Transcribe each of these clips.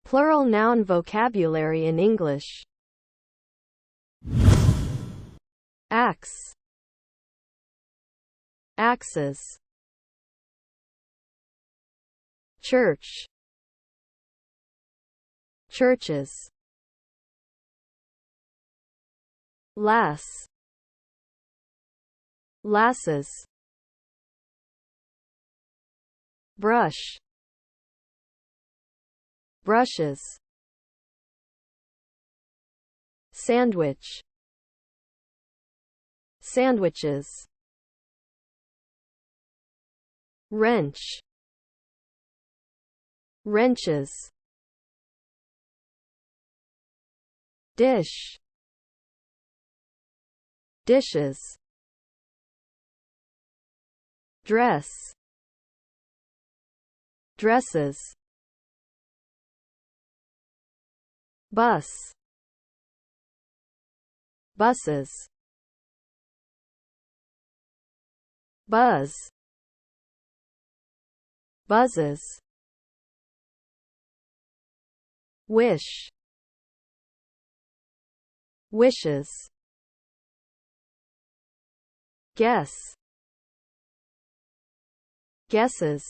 Plural noun vocabulary in English. Axe, axes. Church, churches. Lass, lasses. Brush, brushes. Sandwich, sandwiches. Wrench, wrenches. Dish, dishes. Dress, dresses. Bus, buses. Buzz, buzzes. Wish, wishes. Guess, guesses.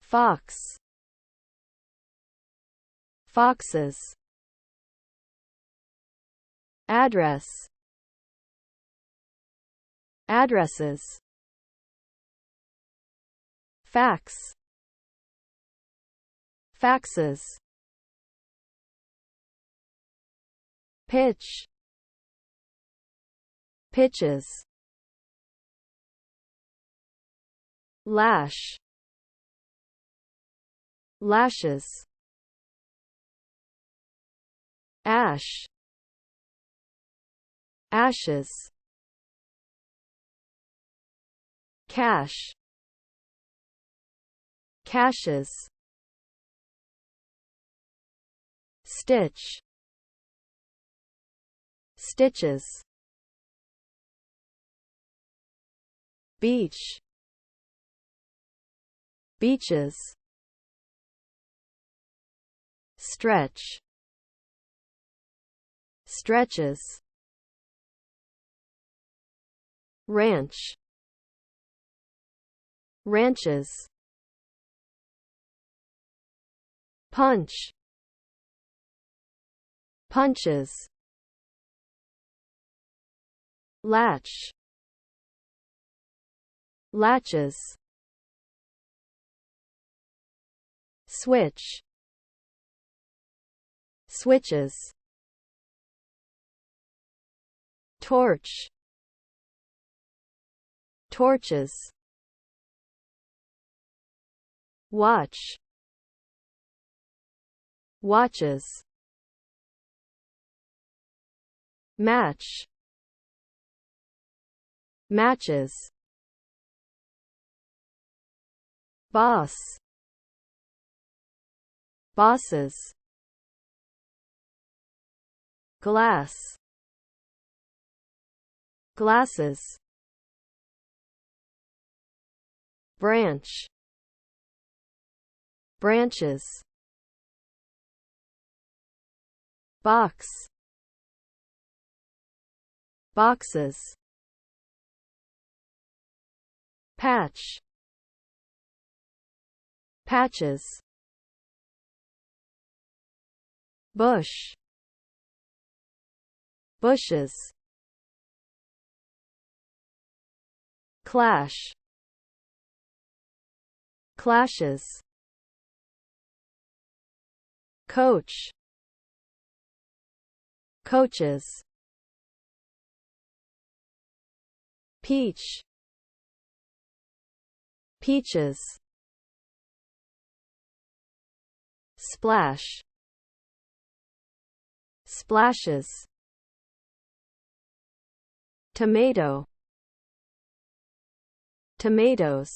Fox, foxes. Address, addresses. Fax, faxes. Pitch, pitches. Lash, lashes. Ash, ashes. Cash, caches. Stitch, stitches. Beach, beaches. Stretch, stretches. Ranch, ranches. Punch, punches. Latch, latches. Switch, switches. Torch, torches. Watch, watches. Match, matches. Boss, bosses. Glass, glasses. Branch, branches. Box, boxes. Patch, patches. Bush, bushes. Clash, clashes. Coach, coaches. Peach, peaches. Splash, splashes. Tomato, tomatoes.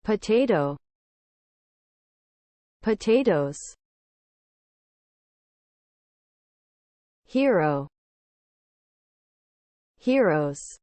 Potato, potatoes. Hero, heroes.